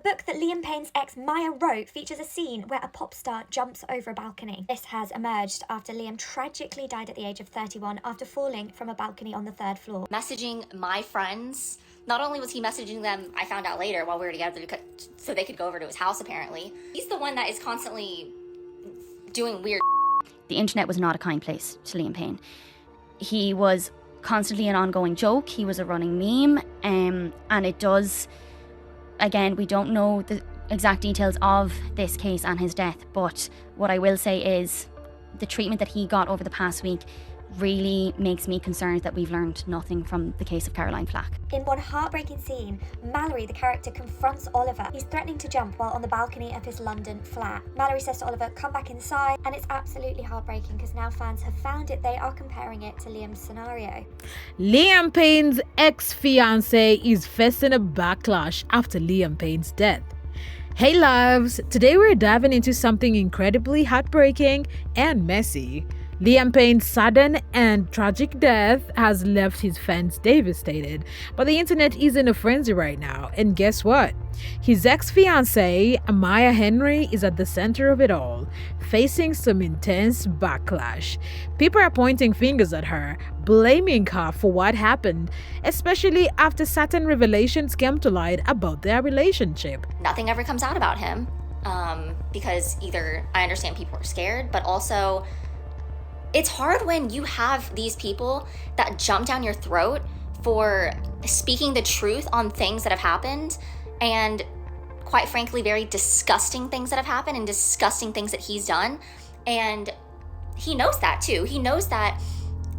The book that Liam Payne's ex Maya wrote features a scene where a pop star jumps over a balcony. This has emerged after Liam tragically died at the age of 31 after falling from a balcony on the 3rd floor. Messaging my friends, not only was he messaging them, I found out later while we were together, so they could go over to his house apparently. He's the one that is constantly doing weird. The internet was not a kind place to Liam Payne. He was constantly an ongoing joke. He was a running meme, and it does, again, we don't know the exact details of this case and his death, but what I will say is the treatment that he got over the past week really makes me concerned that we've learned nothing from the case of Caroline Flack. In one heartbreaking scene, Mallory, the character, confronts Oliver. He's threatening to jump while on the balcony of his London flat. Mallory says to Oliver, "Come back inside," and it's absolutely heartbreaking because now fans have found it. They are comparing it to Liam's scenario. Liam Payne's ex-fiancée is facing a backlash after Liam Payne's death. Hey loves, today we're diving into something incredibly heartbreaking and messy. Liam Payne's sudden and tragic death has left his fans devastated, but the internet is in a frenzy right now, and guess what? His ex-fiancée, Maya Henry, is at the center of it all, facing some intense backlash. People are pointing fingers at her, blaming her for what happened, especially after certain revelations came to light about their relationship. Nothing ever comes out about him because either I understand people are scared, but also it's hard when you have these people that jump down your throat for speaking the truth on things that have happened, and quite frankly, very disgusting things that have happened and disgusting things that he's done. And he knows that too. He knows that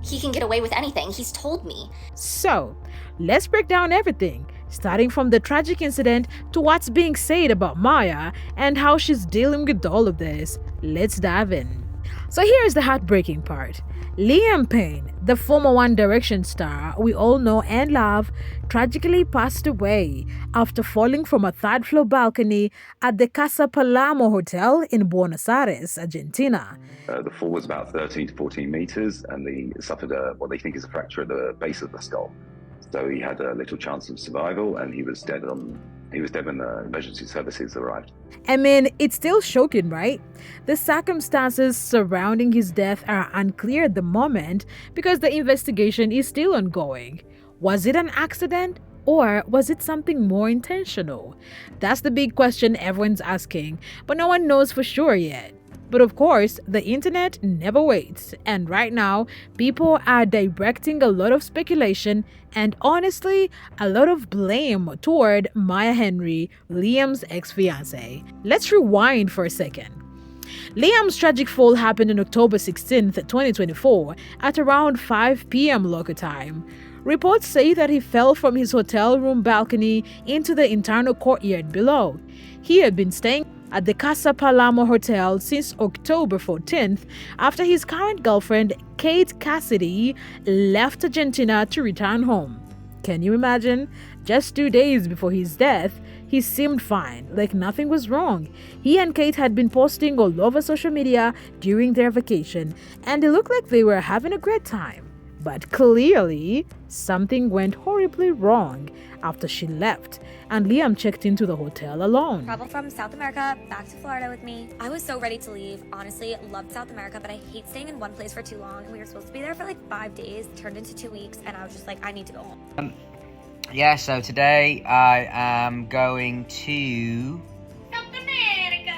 he can get away with anything. He's told me. So, let's break down everything, starting from the tragic incident to what's being said about Maya and how she's dealing with all of this. Let's dive in. So here's the heartbreaking part. Liam Payne, the former One Direction star we all know and love, tragically passed away after falling from a 3rd floor balcony at the Casa Palermo Hotel in Buenos Aires, Argentina. The fall was about 13 to 14 meters, and he suffered what they think is a fracture at the base of the skull. So he had a little chance of survival, and he was dead when the emergency services arrived. I mean, it's still shocking, right? The circumstances surrounding his death are unclear at the moment because the investigation is still ongoing. Was it an accident? Or was it something more intentional? That's the big question everyone's asking, but no one knows for sure yet. But of course, the internet never waits, and right now, people are directing a lot of speculation and honestly, a lot of blame toward Maya Henry, Liam's ex-fiancée. Let's rewind for a second. Liam's tragic fall happened on October 16, 2024, at around 5 p.m. local time. Reports say that he fell from his hotel room balcony into the internal courtyard below. He had been staying at the Casa Palermo Hotel since October 14th after his current girlfriend, Kate Cassidy, left Argentina to return home. Can you imagine? Just 2 days before his death, he seemed fine, like nothing was wrong. He and Kate had been posting all over social media during their vacation, and it looked like they were having a great time. But clearly, something went horribly wrong after she left, and Liam checked into the hotel alone. Travel from South America back to Florida with me. I was so ready to leave. Honestly, loved South America, but I hate staying in one place for too long. And we were supposed to be there for like 5 days, turned into 2 weeks, and I was just like, I need to go home. Yeah, so today I am going to South America.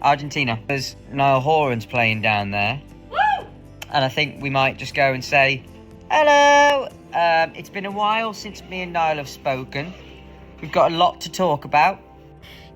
Argentina. There's no horns playing down there. Woo! And I think we might just go and say hello. It's been a while since me and Niall have spoken. We've got a lot to talk about.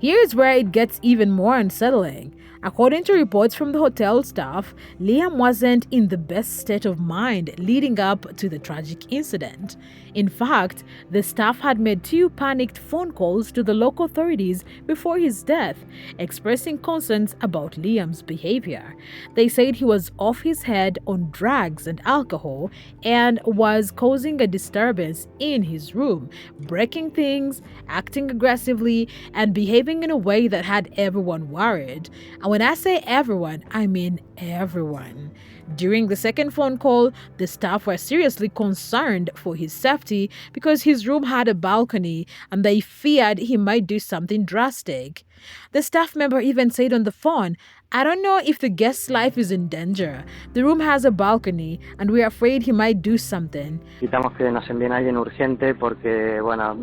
Here's where it gets even more unsettling. According to reports from the hotel staff, Liam wasn't in the best state of mind leading up to the tragic incident. In fact, the staff had made 2 panicked phone calls to the local authorities before his death, expressing concerns about Liam's behavior. They said he was off his head on drugs and alcohol and was causing a disturbance in his room, breaking things, acting aggressively, and behaving in a way that had everyone worried. And when I say everyone, I mean everyone. During the second phone call, the staff were seriously concerned for his safety because his room had a balcony and they feared he might do something drastic. The staff member even said on the phone, "I don't know if the guest's life is in danger. The room has a balcony and we're afraid he might do something." Necesitamos que nos envíen a alguien urgente porque, bueno,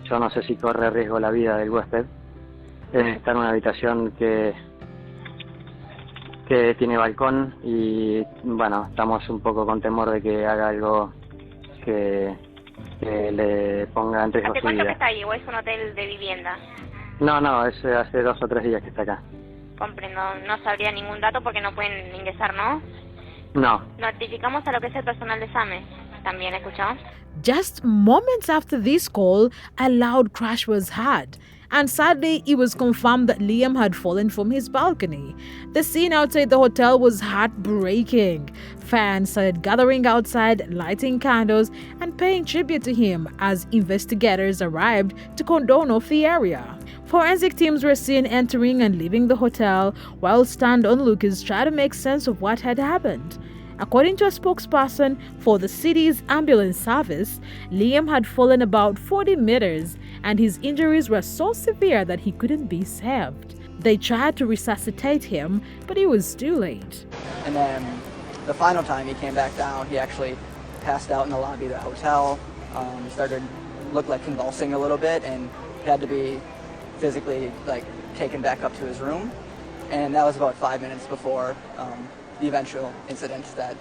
yo no sé si corre riesgo la vida del huésped. Está en una habitación que tiene balcón y, bueno, estamos un poco con temor de que haga algo que le ponga en riesgo ¿Hace su cuánto que vida. está ahí o es un hotel de vivienda? No, es hace 2 o 3 días que está acá. Comprendo, no sabría ningún dato porque no pueden ingresar, ¿no? No. Notificamos a lo que es el personal de SAME. ¿También escuchó? Just moments after this call, a loud crash was heard. And sadly, it was confirmed that Liam had fallen from his balcony. The scene outside the hotel was heartbreaking. Fans started gathering outside, lighting candles, and paying tribute to him as investigators arrived to cordon off the area. Forensic teams were seen entering and leaving the hotel, while stand onlookers tried to make sense of what had happened. According to a spokesperson for the city's ambulance service, Liam had fallen about 40 meters and his injuries were so severe that he couldn't be saved. They tried to resuscitate him, but it was too late. And then the final time he came back down, he actually passed out in the lobby of the hotel. Looked like convulsing a little bit and had to be physically taken back up to his room. And that was about 5 minutes before the eventual incident that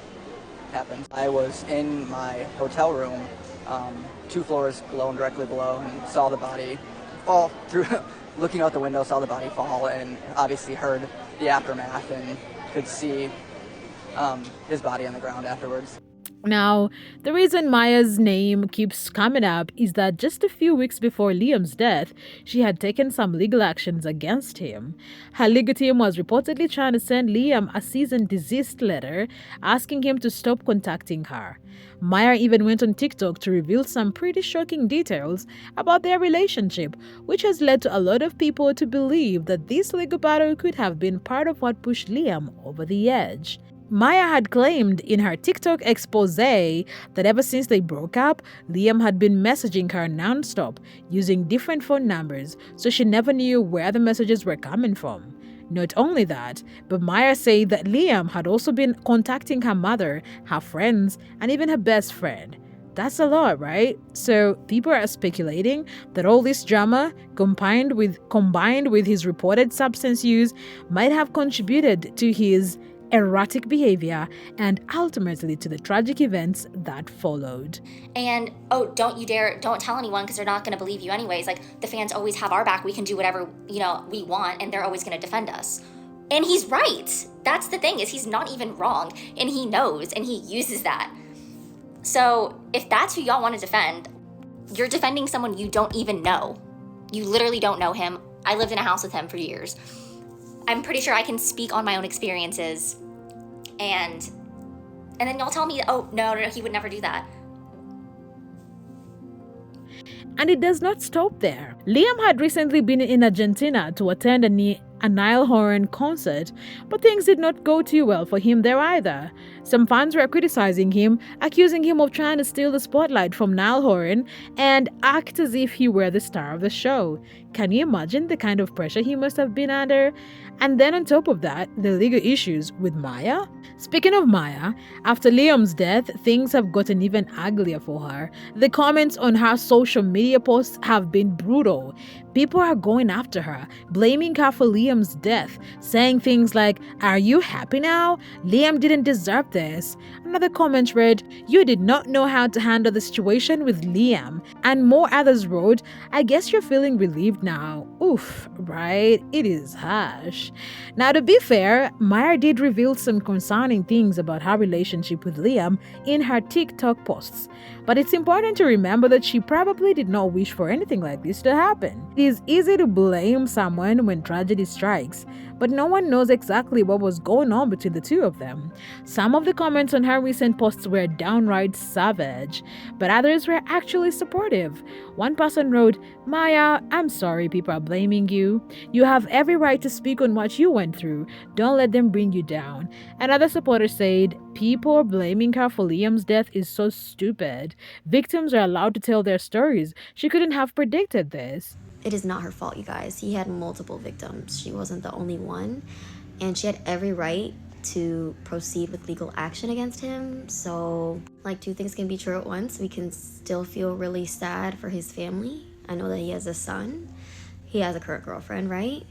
happened. I was in my hotel room, 2 floors directly below, and saw the body fall through, looking out the window, saw the body fall, and obviously heard the aftermath and could see his body on the ground afterwards. Now, the reason Maya's name keeps coming up is that just a few weeks before Liam's death, she had taken some legal actions against him. Her legal team was reportedly trying to send Liam a cease and desist letter asking him to stop contacting her. Maya even went on TikTok to reveal some pretty shocking details about their relationship, which has led to a lot of people to believe that this legal battle could have been part of what pushed Liam over the edge. Maya had claimed in her TikTok expose that ever since they broke up, Liam had been messaging her nonstop using different phone numbers, so she never knew where the messages were coming from. Not only that, but Maya said that Liam had also been contacting her mother, her friends, and even her best friend. That's a lot, right? So people are speculating that all this drama, combined with his reported substance use, might have contributed to his erratic behavior and ultimately to the tragic events that followed. And don't tell anyone because they're not going to believe you anyways. Like, the fans always have our back. We can do whatever, we want, and they're always going to defend us. And he's right. That's the thing, is he's not even wrong, and he knows, and he uses that. So if that's who y'all want to defend, you're defending someone you don't even know. You literally don't know him. I lived in a house with him for years. I'm pretty sure I can speak on my own experiences, and then y'all tell me, no, he would never do that. And it does not stop there. Liam had recently been in Argentina to attend a Niall Horan concert, but things did not go too well for him there either. Some fans were criticizing him, accusing him of trying to steal the spotlight from Niall Horan and act as if he were the star of the show. Can you imagine the kind of pressure he must have been under? And then on top of that, the legal issues with Maya? Speaking of Maya, after Liam's death, things have gotten even uglier for her. The comments on her social media posts have been brutal. People are going after her, blaming her for Liam's death, saying things like, "Are you happy now? Liam didn't deserve this." Another comment read, "You did not know how to handle the situation with Liam." And more others wrote, "I guess you're feeling relieved now." Oof, right? It is harsh. Now, to be fair, Maya did reveal some concerning things about her relationship with Liam in her TikTok posts. But it's important to remember that she probably did not wish for anything like this to happen. It is easy to blame someone when tragedy strikes, but no one knows exactly what was going on between the two of them. Some of the comments on her her recent posts were downright savage, but others were actually supportive. One person wrote, "Maya, I'm sorry people are blaming you. You have every right to speak on what you went through. Don't let them bring you down." Another supporter said, "People blaming her for Liam's death is so stupid. Victims are allowed to tell their stories. She couldn't have predicted this." It is not her fault, you guys. He had multiple victims. She wasn't the only one. And she had every right to proceed with legal action against him. So, like, two things can be true at once. We can still feel really sad for his family. I know that he has a son. He has a current girlfriend, right?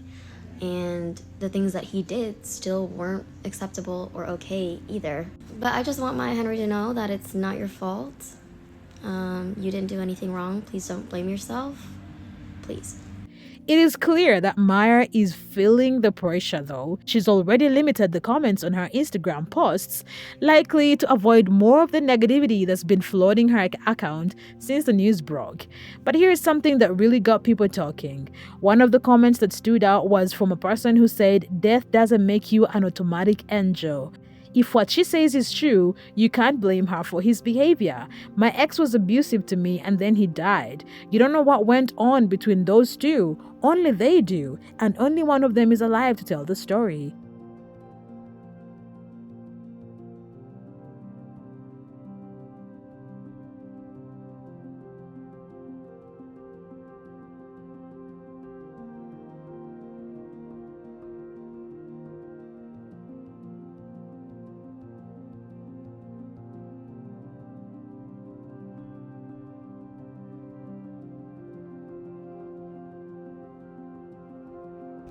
And the things that he did still weren't acceptable or okay either. But I just want Maya Henry to know that it's not your fault. You didn't do anything wrong. Please don't blame yourself. Please. It is clear that Maya is feeling the pressure though. She's already limited the comments on her Instagram posts, likely to avoid more of the negativity that's been flooding her account since the news broke. But here's something that really got people talking. One of the comments that stood out was from a person who said, "Death doesn't make you an automatic angel. If what she says is true, you can't blame her for his behavior. My ex was abusive to me and then he died. You don't know what went on between those two. Only they do. And only one of them is alive to tell the story."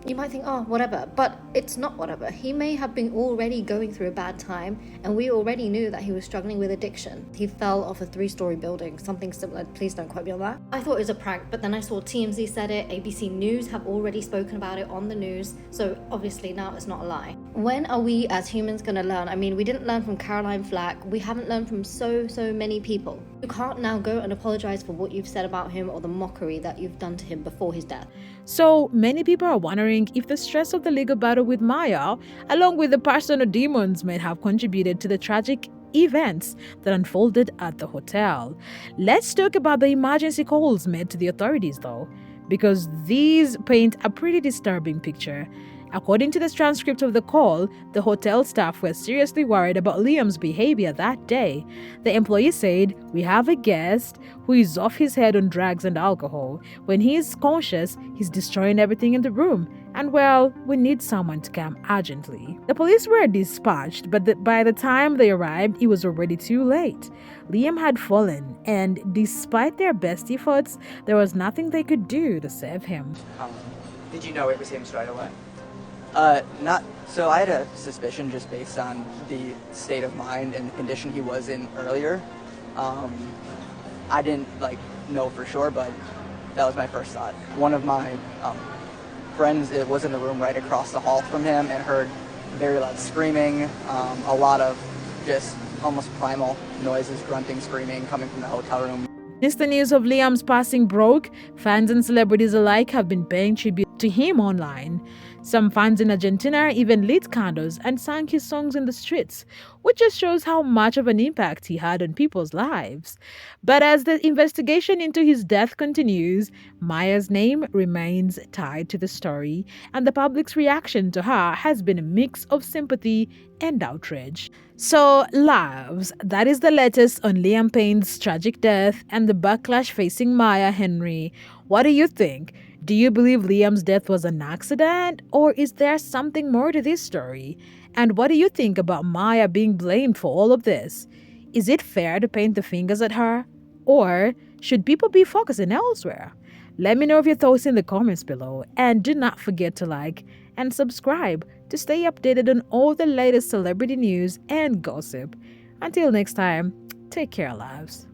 You might think, oh, whatever, but it's not whatever. He may have been already going through a bad time, and we already knew that he was struggling with addiction. He fell off a 3-story building, something similar. Please don't quote me on that. I thought it was a prank, but then I saw TMZ said it, ABC News have already spoken about it on the news, so obviously now it's not a lie. When are we as humans gonna learn? I mean, we didn't learn from Caroline Flack. We haven't learned from so many people. You can't now go and apologize for what you've said about him or the mockery that you've done to him before his death. So many people are wondering if the stress of the legal battle with Maya, along with the personal demons, might have contributed to the tragic events that unfolded at the hotel. Let's talk about the emergency calls made to the authorities though, because these paint a pretty disturbing picture. According to the transcript of the call, the hotel staff were seriously worried about Liam's behavior that day. The employee said, "We have a guest who is off his head on drugs and alcohol. When he is conscious, he's destroying everything in the room. And well, we need someone to come urgently." The police were dispatched, but by the time they arrived, it was already too late. Liam had fallen, and despite their best efforts, there was nothing they could do to save him. Did you know it was him straight away? Not so. I had a suspicion just based on the state of mind and the condition he was in earlier. I didn't know for sure, but that was my first thought. One of my friends was in the room right across the hall from him and heard very loud screaming, a lot of just almost primal noises, grunting, screaming coming from the hotel room. Since the news of Liam's passing broke, fans and celebrities alike have been paying tribute to him online. Some fans in Argentina even lit candles and sang his songs in the streets, which just shows how much of an impact he had on people's lives. But as the investigation into his death continues, Maya's name remains tied to the story, and the public's reaction to her has been a mix of sympathy and outrage. So, loves, that is the latest on Liam Payne's tragic death and the backlash facing Maya Henry. What do you think? Do you believe Liam's death was an accident, or is there something more to this story? And what do you think about Maya being blamed for all of this? Is it fair to paint the fingers at her? Or should people be focusing elsewhere? Let me know your thoughts in the comments below, and do not forget to like and subscribe to stay updated on all the latest celebrity news and gossip. Until next time, take care, loves.